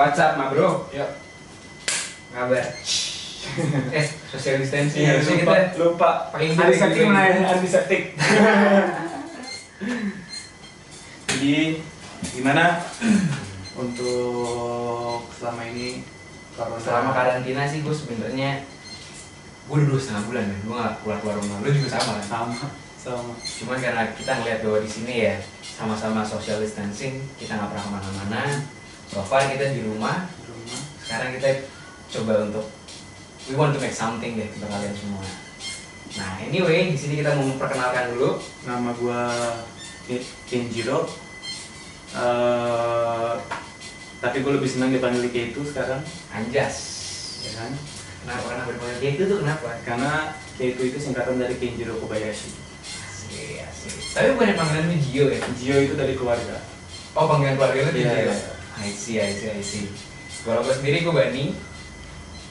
WhatsApp mah bro. Yuk. Kabar. Social distancing. Iya, Harusnya kita lupa. pakai Antiseptik mana ya? Antiseptik. Jadi gimana untuk selama ini selama karantina sih gue sebenarnya gue udah 2,5 bulan kan, gue nggak keluar rumah. Lu juga sama kan? sama. Cuman karena kita ngeliat bahwa di sini ya sama-sama social distancing, kita nggak pernah kemana-mana. So far kita di rumah. Sekarang kita coba untuk we want to make something deh untuk kalian semua. Nah anyway, di sini kita mau memperkenalkan dulu. Nama gua Kenjiro. Tapi gue lebih senang dipanggil Keito sekarang. Anjas. Ya kan? Kenapa dipanggil Keito tuh kenapa? Karena Keito itu singkatan dari Kenjiro Kobayashi. Asik. Tapi bukan panggilan lu Gio ya? Gio itu dari keluarga. Oh panggilan keluarga lu Gio? Iya. I see. Kalau gue sendiri gue Bani.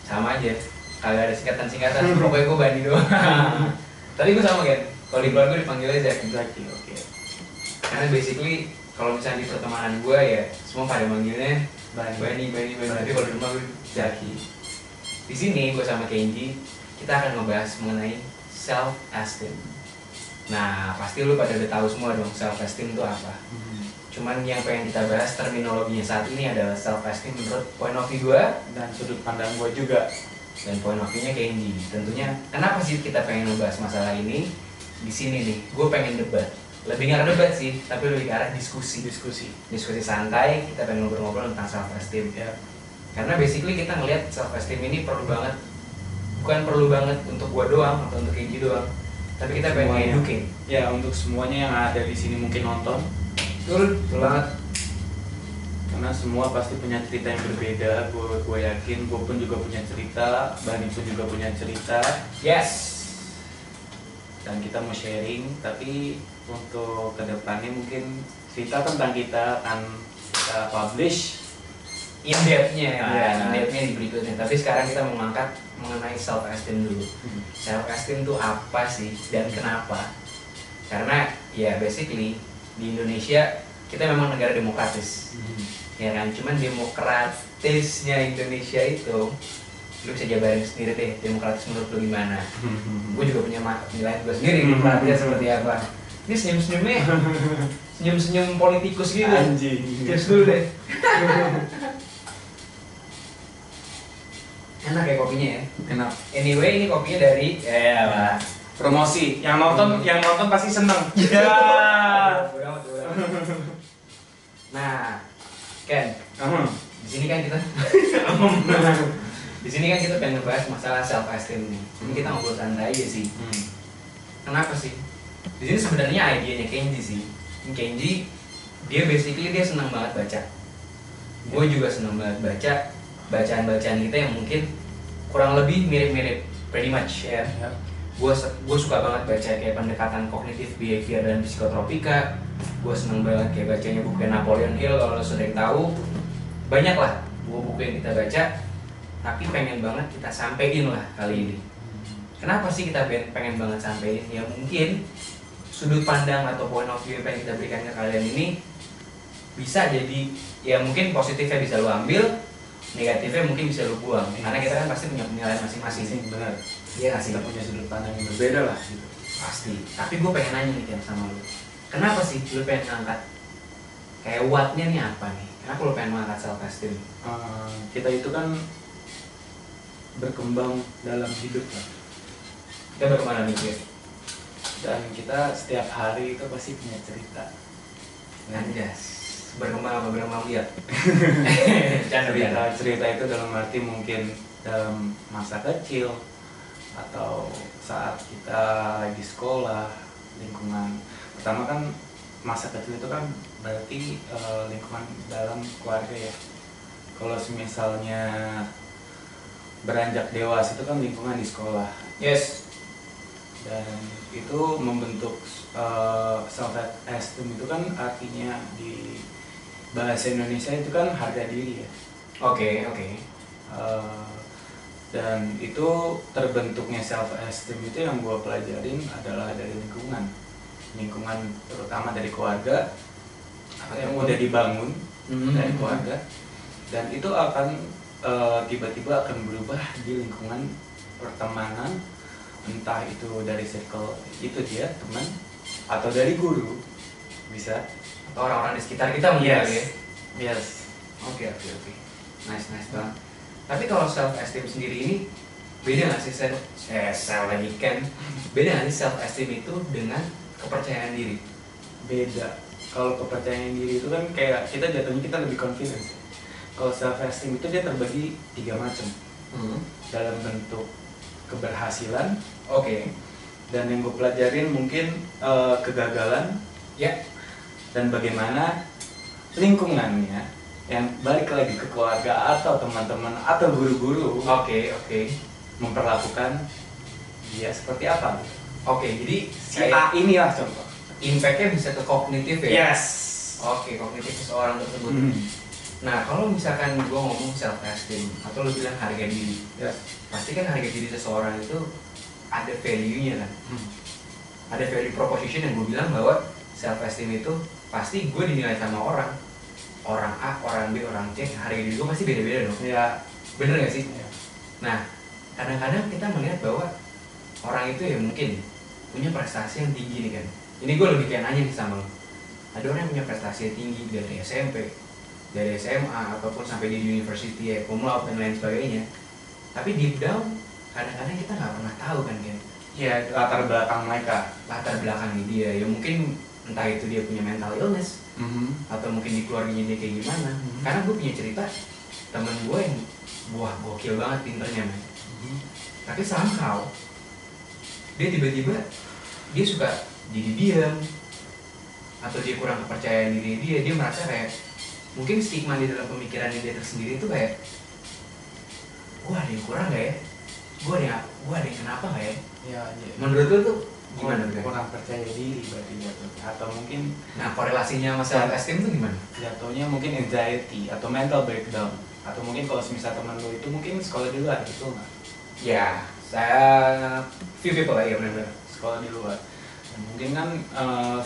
Sama aja. Kagak ada singkatan. Pokoknya gue Bani doang. Tapi gue sama kan? Kalau di keluarga dipanggilnya Zaki. Oke. Karena basically kalau misalnya di pertemanan gue ya semua pada manggilnya Bani. Tapi kalau di rumah gue Zaki. Di sini gue sama Kenji kita akan ngebahas mengenai self esteem. Nah pasti lu pada udah tahu semua dong self esteem itu apa. Cuman yang pengen kita bahas terminologinya saat ini adalah self esteem menurut point of view gue dan sudut pandang gue juga. Dan point of view-nya Kenji. Tentunya kenapa sih kita pengen ngebahas masalah ini? Di sini nih gue pengen debat. Lebih nggak debat sih, tapi lebih ke arah diskusi santai. Kita pengen ngobrol-ngobrol tentang self esteem ya. Karena basically kita ngelihat self esteem ini bukan perlu banget untuk gua doang atau untuk Kenji doang, tapi kita pengen educate ya untuk semuanya yang ada di sini mungkin nonton. betul banget. Karena semua pasti punya cerita yang berbeda. Gue yakin gue pun juga punya cerita, Bani pun juga punya cerita. Yes. Dan kita mau sharing, tapi untuk kedepannya mungkin cerita tentang kita akan kita publish In depth-nya di berikutnya. Tapi sekarang kita mengangkat mengenai self esteem dulu. Self esteem itu apa sih dan kenapa? Karena ya basically di Indonesia kita memang negara demokratis. Ya kan, cuman demokratisnya Indonesia itu lu bisa jabarin sendiri deh, demokratis menurut lu gimana? Gue juga punya penilaian gue sendiri demokratisnya seperti apa. Ini senyum-senyum politikus gitu. Anjing. Cheers dulu deh. Enak ya kopinya ya? Enak. Anyway, ini kopinya dari Promosi. Yang nonton pasti seneng. Ya. Nah, Ken, di sini kan kita pengen ngebahas masalah self esteem nih. Ini kita ngobrol santai aja sih. Kenapa sih? Di sini sebenarnya idenya Kenji sih. Kenji dia basically dia senang banget baca. Gue juga senang banget baca. Bacaan-bacaan kita yang mungkin kurang lebih mirip-mirip, pretty much ya. Gue suka banget baca kayak pendekatan kognitif behavior dan psikotropika. Gue seneng banget kayak bacanya buku Napoleon Hill, kalau lo sering tahu. Banyak lah buku-buku yang kita baca, tapi pengen banget kita sampein lah kali ini. Kenapa sih kita pengen banget sampein? Ya mungkin sudut pandang atau point of view yang pengen kita berikan ke kalian ini bisa jadi, ya mungkin positifnya bisa lo ambil, negatifnya mungkin bisa lu buang, karena kita kan pasti punya penilaian masing-masing. Benar. Iya nggak sih? Kita punya sudut pandang yang berbeda lah gitu. Pasti. Tapi gue pengen nanya nih Ken sama lu, kenapa sih lu pengen ngangkat kayak what-nya nih apa nih? Kenapa lu pengen ngangkat self esteem? Kita itu kan berkembang dalam hidup lah. Kita berkembang mikir. Dan kita setiap hari itu pasti punya cerita. Anjas. Berkembang lihat. Cerita itu dalam arti mungkin dalam masa kecil atau saat kita lagi sekolah, lingkungan pertama kan masa kecil itu kan berarti lingkungan dalam keluarga ya. Kalau misalnya beranjak dewasa itu kan lingkungan di sekolah. Yes. Dan itu membentuk self esteem itu kan artinya di bahasa Indonesia itu kan harga diri ya. Oke. Dan itu terbentuknya self esteem itu yang gue pelajarin adalah dari lingkungan terutama dari keluarga yang udah dibangun dari keluarga. dan itu akan tiba-tiba akan berubah di lingkungan pertemanan, entah itu dari circle itu dia teman atau dari guru bisa, atau orang-orang di sekitar kita mungkin kali ya. Yes. Oke. Nice banget. Tapi kalau self esteem sendiri ini beda nggak sih beda nggak sih self esteem itu dengan kepercayaan diri? Beda. Kalau kepercayaan diri itu kan kayak kita jatuhnya kita lebih confidence. Kalau self esteem itu dia terbagi 3 macam. Dalam bentuk keberhasilan, dan yang gue pelajarin mungkin kegagalan, dan bagaimana lingkungannya yang balik lagi ke keluarga atau teman-teman atau guru-guru memperlakukan dia seperti apa. Jadi si A inilah contoh. Impact-nya bisa ke kognitif ya? Yes. Kognitif seseorang tersebut. Nah, kalau misalkan gue ngomong self esteem atau lo bilang harga diri, pasti kan harga diri seseorang itu ada value-nya kan? Ada value proposition yang gue bilang bahwa self esteem itu pasti gue dinilai sama orang A, orang B, orang C, harga diri gue pasti beda-beda dong. Iya. Bener gak sih? Nah, kadang-kadang kita melihat bahwa orang itu ya mungkin punya prestasi yang tinggi nih kan. Ini gue lebih kayak nanya nih sama lo. Ada orang yang punya prestasi yang tinggi dari SMP, dari SMA, ataupun sampai di university ya, cum laude dan lain sebagainya. Tapi deep down, kadang-kadang kita nggak pernah tahu kan kan. Iya, latar belakang mereka. Latar belakang dia, ya mungkin entah itu dia punya mental illness, atau mungkin di keluarganya dia kayak gimana. Karena gue punya cerita temen gue yang gokil banget pinternya man. Tapi somehow dia tiba-tiba dia suka jadi diam, atau dia kurang kepercayaan diri dia merasa kayak mungkin stigma di dalam pemikirannya dia tersendiri itu kayak gue ada yang kurang gak ya, gue ada yang kenapa gak ya. Menurut lu tuh gimana tuh? Kurang percaya diri berarti jatuhnya, atau mungkin korelasinya sama self esteem tuh gimana? Jatuhnya mungkin anxiety atau mental breakdown, atau mungkin kalau misal teman lu itu mungkin sekolah di luar gitu nggak? Ya, saya few people lah ya benar-benar sekolah di luar. Dan mungkin kan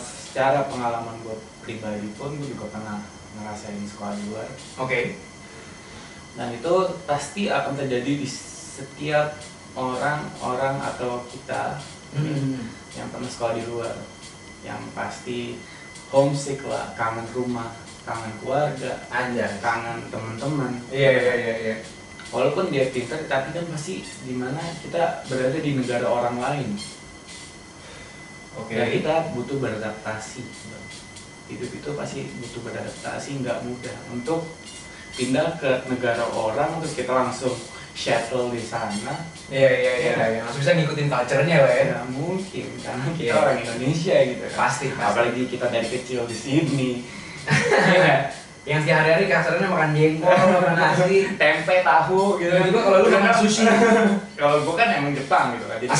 secara pengalaman gue pribadi pun gue juga pernah ngerasain sekolah di luar. Dan itu pasti akan terjadi di setiap orang atau kita yang pernah sekolah di luar, yang pasti homesick lah, kangen rumah, kangen keluarga, kangen teman-teman. Iya. Walaupun dia pintar, tapi kan pasti dimana kita berada di negara orang lain. Dan kita butuh beradaptasi. Hidup itu pasti butuh beradaptasi, nggak mudah untuk pindah ke negara orang terus kita langsung shuttle di sana. Iya. Langsung bisa ngikutin culture-nya lah ya. Nggak mungkin, karena kita orang Indonesia gitu kan. Pasti. Apalagi kita dari kecil di sini. Yang sehari-hari kasarnya makan jengkol, makan nasi, tempe, tahu gitu. Juga kalau lu makan sushi. Kalau gue kan emang Jepang gitu kan. Jadi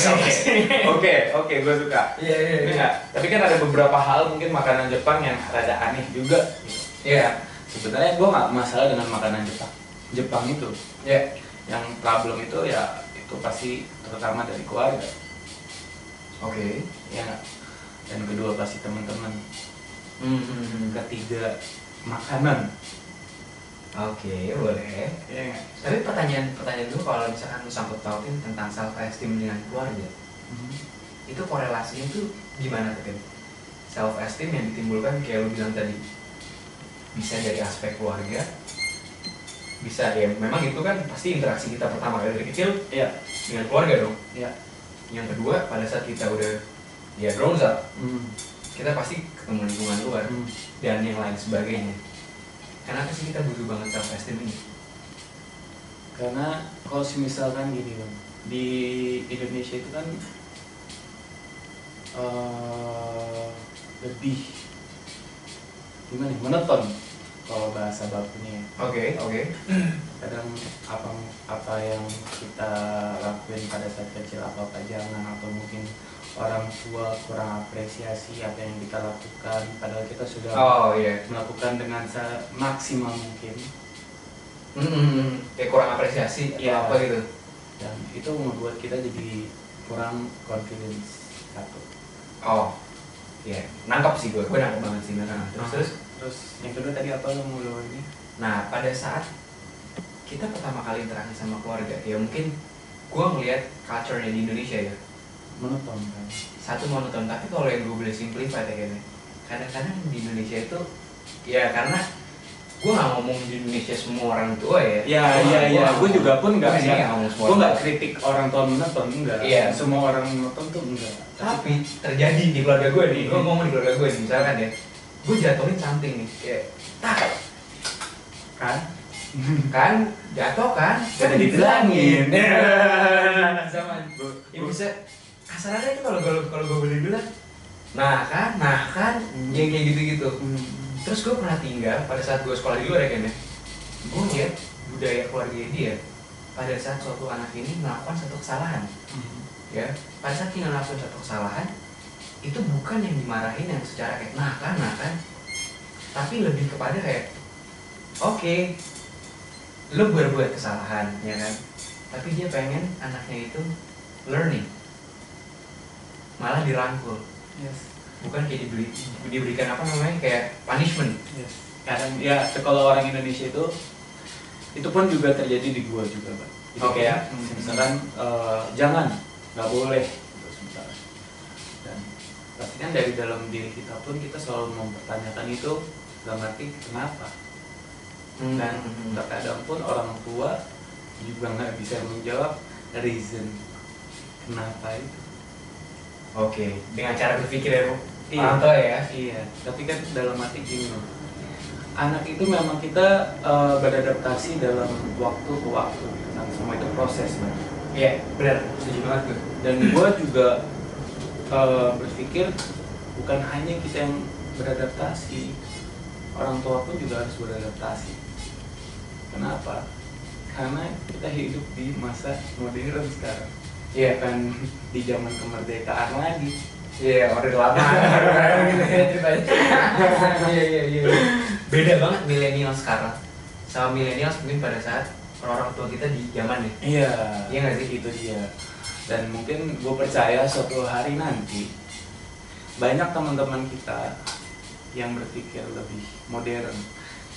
oke, gue suka. Iya. Tapi kan ada beberapa hal mungkin makanan Jepang yang rada aneh juga gitu. Iya. Sebenarnya gue nggak masalah dengan makanan Jepang itu. Yang problem itu ya itu pasti terutama dari keluarga. Ya. Dan kedua pasti teman-teman. Ketiga makanan. Boleh. Tapi pertanyaan dulu, kalau misalkan lu sangkut pautin tentang self esteem dengan keluarga, itu korelasinya tuh gimana tuh kan? Self esteem yang ditimbulkan kayak lu bilang tadi bisa dari aspek keluarga, bisa ya memang itu kan pasti interaksi kita pertama kali dari kecil dengan keluarga dong. Yang kedua pada saat kita udah grown up, kita pasti ketemu lingkungan luar dan yang lain sebagainya. Kenapa sih kita butuh banget self esteem ini? Karena kalau misalkan gini bang, di Indonesia itu kan lebih gimana? Monoton kalau bahasa bakunya. Kadang apa yang kita lakuin pada saat kecil apa jangan, atau mungkin orang tua kurang apresiasi apa yang kita lakukan, padahal kita sudah melakukan dengan semaksimal mungkin. Kayak kurang apresiasi atau apa gitu. Dan itu membuat kita jadi kurang confidence satu. Nangkep sih gue nangkep banget sih. Terus yang kedua tadi apa yang mau lo ini? Nah, pada saat kita pertama kali interaksi sama keluarga, ya mungkin gue ngeliat culture-nya di Indonesia ya monoton kan. satu monoton, tapi kalau yang gue boleh simplify ya kayaknya kadang-kadang di Indonesia itu ya karena gue nggak ngomong di Indonesia semua orang tua ya. Gue juga pun nggak ngomong semua. Gue nggak kritik orang tua monoton, enggak. Iya. Semua orang monoton tuh enggak. Tapi terjadi di keluarga gue nih, gue ngomong di keluarga gue nih, misalkan ya, gue jatuhin something nih, kayak tak kan jatuh kan, Gak ada dibilangin. Zaman ya bisa kasarannya itu kalau gue boleh bilang, nah kan, yang kayak gitu-gitu. Terus gue pernah tinggal pada saat gue sekolah di luar ya kan ya, gue lihat budaya keluarga dia pada saat suatu anak ini melakukan satu kesalahan, ya pada saat dia melakukan satu kesalahan itu bukan yang dimarahin yang secara kayak nah kan, tapi lebih kepada kayak oke, lo berbuat kesalahan ya kan, tapi dia pengen anaknya itu learning, malah dirangkul. Yes. Bukan kayak diberikan apa namanya kayak punishment. Yes. Kadang ya kalau orang Indonesia itu pun juga terjadi di gua juga, Pak. Jadi kayak misalkan jangan, nggak boleh gitu misalkan. Dan pasti kan dari dalam diri kita pun kita selalu mempertanyakan itu dalam arti kenapa. Dan terkadang pun orang tua juga nggak bisa menjawab reason kenapa itu. Oke, dengan cara berpikir ya orang tua ya. Iya, tapi kan dalam arti gini, anak itu memang kita beradaptasi dalam waktu ke waktu, kan semua itu proses, Bang. Iya, benar, setuju banget gue. Dan gue juga berpikir bukan hanya kita yang beradaptasi, orang tua pun juga harus beradaptasi. Kenapa? Karena kita hidup di masa modern sekarang. Iya kan di zaman kemerdekaan lagi. Iya, orde lama gitu ya ceritanya. Iya. Beda banget milenial sekarang sama milenial mungkin pada saat orang tua kita di zaman nih. Iya nggak sih? Itu dia. Dan mungkin gue percaya suatu hari nanti banyak teman-teman kita yang berpikir lebih modern,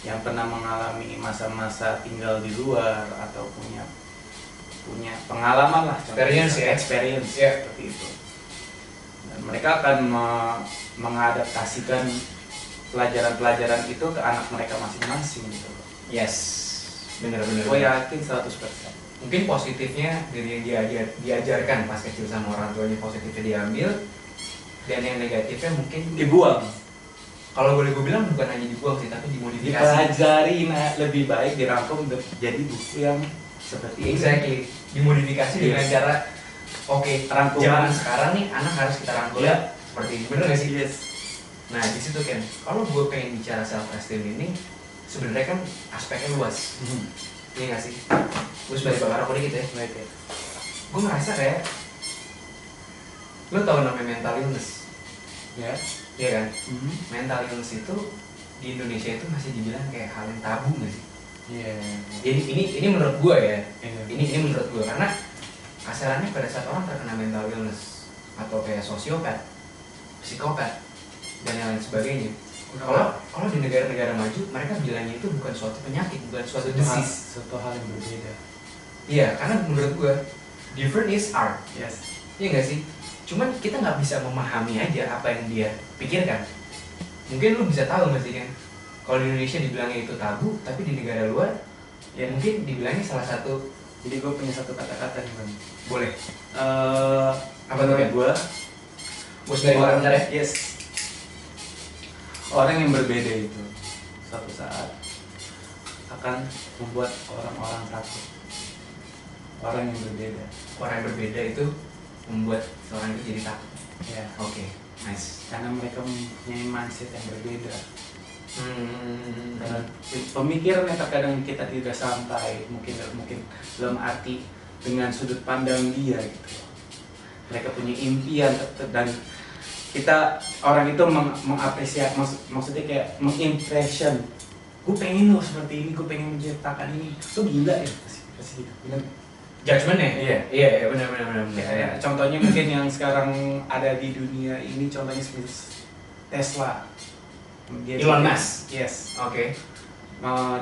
yang pernah mengalami masa-masa tinggal di luar atau punya pengalaman lah, experience seperti itu, dan mereka akan mengadaptasikan pelajaran-pelajaran itu ke anak mereka masing-masing gitu. Yes, benar-benar. Gue yakin 100%. Mungkin positifnya dari yang diajarkan pas kecil sama orang tuanya, positifnya diambil, dan yang negatifnya mungkin dibuang. Kalau boleh gue bilang bukan hanya dibuang sih, tapi dimodifikasi. Dipelajari, lebih baik dirangkum jadi buku yang seperti exactly, dimodifikasi dengan cara rangkuman zaman sekarang nih anak harus kita rangkul seperti ini, bener nggak sih? Yes. Nah di situ kan, kalau gue pengen bicara self esteem ini sebenarnya kan aspeknya luas, iya nggak sih? Gue sebagai bakar rokok dikit ya. Gue ngerasa kayak lo tau namanya mental illness, iya kan? Mental illness itu di Indonesia itu masih dibilang kayak hal yang tabu nggak sih? Ini menurut gue ya. Ini menurut gue karena kasarannya pada saat orang terkena mental illness atau kayak sosiopat, psikopat dan yang lain sebagainya. Kalau di negara-negara maju mereka bilangnya itu bukan suatu penyakit, bukan suatu disease, suatu hal yang berbeda. Iya, karena menurut gue different is art. Yes. Iya nggak sih? Cuman kita nggak bisa memahami aja apa yang dia pikirkan. Mungkin lu bisa tahu nggak sih kan? Kalau di Indonesia dibilangnya itu tabu, tapi di negara luar ya mungkin dibilangnya salah satu. Jadi gue punya satu kata-kata nih Bang. Boleh. Apa tuh ya? Gue dari orang ya? Yes. Orang yang berbeda itu suatu saat akan membuat orang-orang takut. Orang yang berbeda itu membuat seorang itu jadi takut. Ya. Oke, nice. Karena mereka mempunyai mindset yang berbeda. Dan pemikiran yang terkadang kita tidak sampai, mungkin dalam arti dengan sudut pandang dia gitu. Mereka punya impian dan kita orang itu mengapresiasi, maksudnya kayak mengimpression. Gue pengen lo seperti ini, gue pengen menciptakan ini. Lo gila ya pasti benar. Judgement ya? Iya benar. Ya, contohnya mungkin yang sekarang ada di dunia ini, contohnya seperti Tesla. Elon Musk. Yes. Oke.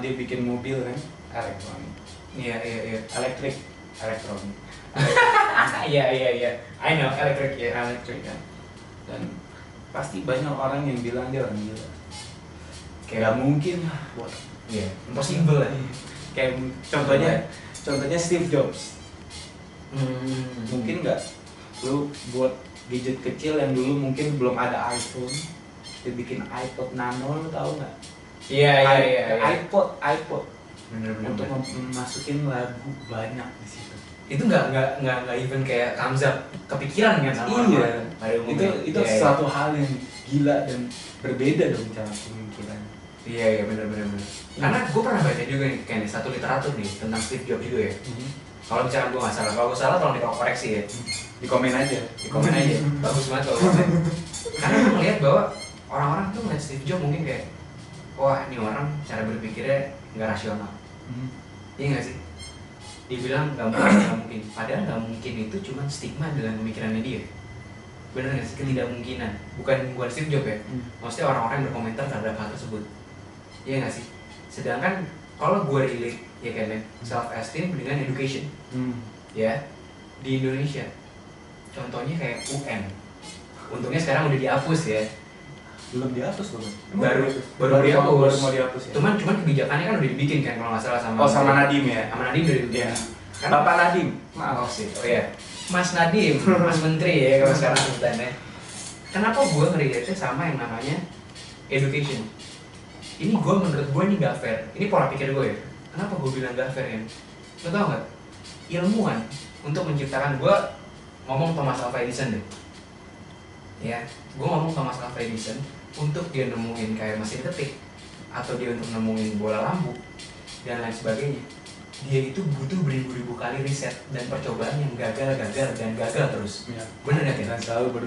Dia bikin mobil kan elektronik. Iya. elektronik. Iya. I know elektrik ya. Elektrik kan. Dan pasti banyak orang yang bilang dia orang gila. Kayak gak mungkin lah buat. Iya, impossible lah. Kayak contohnya Steve Jobs. Mungkin nggak lu buat gadget kecil yang dulu mungkin belum ada iPhone, dia bikin iPod Nano, lu tahu nggak? Iya. iPod Bener. untuk masukin lagu banyak di situ. Itu nggak even kayak Kamza kepikiran kan sama Iya. orang pada umumnya. Itu suatu hal yang gila dan berbeda dong cara pemikiran. Iya bener. Karena gue pernah baca juga nih kayak satu literatur nih tentang Steve Jobs juga ya. Kalau misalkan gue nggak salah, kalau gue salah tolong dikoreksi ya. Di komen aja. Bagus banget kalau komen. Karena gue ngeliat bahwa orang-orang tuh ngeliat Steve Jobs mungkin kayak, wah ini orang cara berpikirnya nggak rasional. Iya nggak sih? Dibilang nggak mungkin. Padahal nggak mungkin itu cuma stigma dalam pemikirannya dia. Bener nggak sih? Ketidakmungkinan. Bukan Steve Jobs ya. Maksudnya orang-orang yang berkomentar terhadap hal tersebut. Iya nggak sih? Sedangkan kalau gue relate ya kan self esteem dengan education, ya di Indonesia, contohnya kayak UN. Untungnya sekarang udah dihapus ya. Belum dihapus loh. Baru mau dihapus ya. Cuman kebijakannya kan udah dibikin kan kalau nggak salah sama Nadiem ya. Sama Nadiem udah dibikin. Ya. Kan Bapak Nadiem. Maaf sih. Oh ya. Mas Nadiem, Mas Menteri ya kalau sekarang sebutannya. Kenapa gue ngerelatenya sama yang namanya education? Ini menurut gue ini gak fair. Ini pola pikir gue ya. Kenapa gue bilang gak fair ya? Lo tau gak? Ilmuwan untuk menciptakan, gue ngomong Thomas Alva Edison deh. Ya, gue ngomong Thomas Alva Edison untuk dia nemuin kayak mesin ketik atau dia untuk nemuin bola lampu dan lain sebagainya. Dia itu butuh beribu-ribu kali riset dan percobaan yang gagal terus. Ya. Bener gak ya? Dan selalu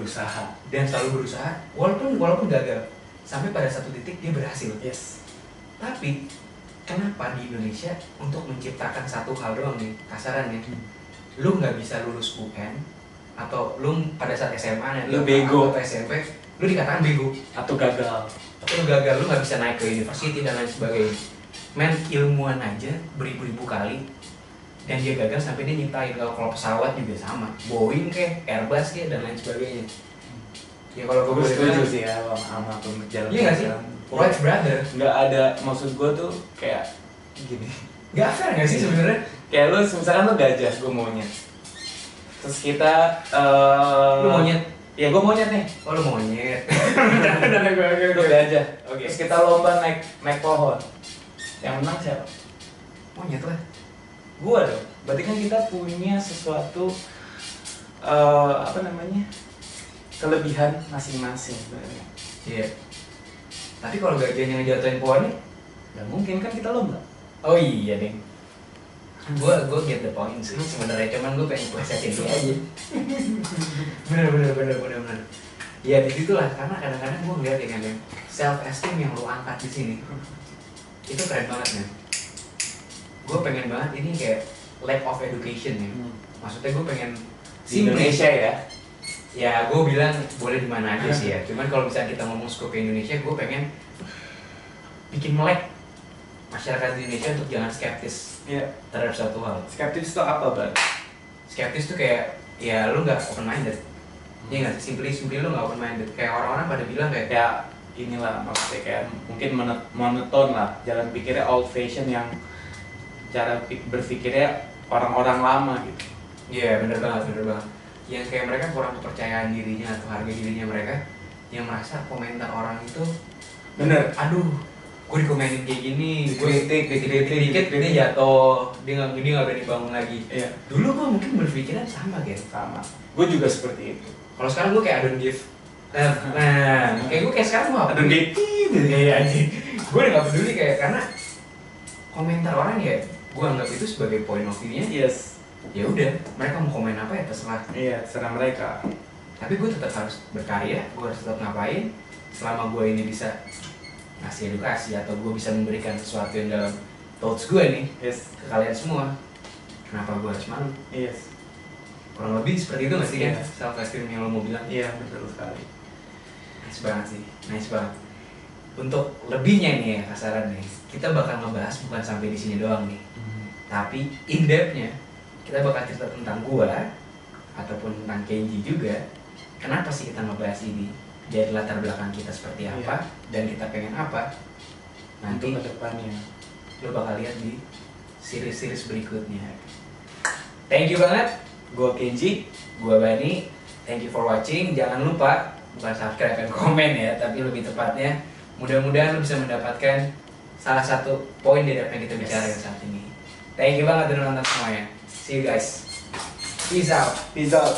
berusaha. Walaupun gagal. Sampai pada satu titik dia berhasil. Yes. Tapi kenapa di Indonesia untuk menciptakan satu hal doang nih kasarannya, lu nggak bisa lulus UN atau lu pada saat SMA lu bego atau SMP lu dikatakan bego atau gagal lu nggak bisa naik ke university dan lain sebagainya. Men, ilmuwan aja beribu-ribu kali dan dia gagal sampai dia nyiptain. Kalau pesawat juga sama, Boeing kayak Airbus kayak dan lain sebagainya. Ya kalau gue setuju sih ya sama pembicaraan. Iya nggak sih? Wright brother. Nggak ada, maksud gue tuh kayak gini. Nggak fair nggak sih sebenarnya? Kayak lu misalkan lu gajah, gue monyet. Terus kita lu monyet. Ya gue monyet nih. Oh lu monyet. Lu gajah. Oke. Terus kita lomba naik pohon. Yang menang siapa? Monyet lah. Gua dong. Berarti kan kita punya sesuatu kelebihan masing-masing sebenarnya. Iya. Tapi kalau gajahnya ngejatuhin pohonnya, nggak mungkin kan kita lomba. Oh iya deh. Gua get the point sih sebenarnya, cuman gue pengen plesetin dia aja. bener. Ya begitulah, karena kadang-kadang gue ngeliat ya kan self esteem yang lu angkat di sini itu keren banget ya. Gue pengen banget ini kayak lack of education ya. Maksudnya gue pengen Di Indonesia ya. Ya gue bilang boleh di mana aja sih ya. Cuman kalau misalnya kita ngomong skop Indonesia, gue pengen bikin melek masyarakat di Indonesia untuk jangan skeptis terhadap suatu hal. Skeptis itu apa, Bang? Skeptis tuh kayak ya lu nggak open minded. Iya nggak sih, simply lu nggak open minded. Kayak orang-orang pada bilang kayak inilah maksudnya kayak mungkin monoton lah, jalan pikirnya old fashion yang cara berpikirnya orang-orang lama gitu. Iya bener banget. Yang kayak mereka kurang kepercayaan dirinya atau harga dirinya mereka, yang merasa komentar orang itu bener. Aduh, gue dikomenin kayak gini, gue dikit dia jatuh, dia nggak berani bangun lagi. Iya. Dulu gue mungkin berpikiran sama kan. Sama. Gue juga seperti itu. Kalau sekarang gue kayak I don't give. Nah, kayak gue kayak sekarang gue I don't give. Iya anjing. Gue udah nggak peduli kayak karena komentar orang ya, gue anggap itu sebagai point of view-nya. Yes. Ya udah, mereka mau komen apa ya terserah. Iya, terserah mereka. Tapi gue tetap harus berkarya, gue harus tetap ngapain selama gue ini bisa ngasih edukasi atau gue bisa memberikan sesuatu yang dalam thoughts gue nih ke kalian semua. Kenapa gue harus malu? Yes. Kurang lebih seperti itu nggak sih kan self esteem yang lo mau bilang? Iya, betul sekali. Nice banget. Untuk lebihnya nih ya kasaran nih, kita bakal ngebahas bukan sampai di sini doang nih. Tapi in depth-nya kita bakal cerita tentang gua ataupun tentang Kenji juga. Kenapa sih kita ngebahas ini? Dari latar belakang kita seperti apa dan kita pengen apa? Nanti untuk kedepannya lo bakal lihat di series-series berikutnya. Thank you banget. Gua Kenji, gua Bani. Thank you for watching. Jangan lupa bukan subscribe dan komen ya, tapi lebih tepatnya mudah-mudahan lo bisa mendapatkan salah satu poin dari apa yang kita bicarakan saat ini. Thank you banget udah nonton semuanya. See you guys. Peace out. peace out.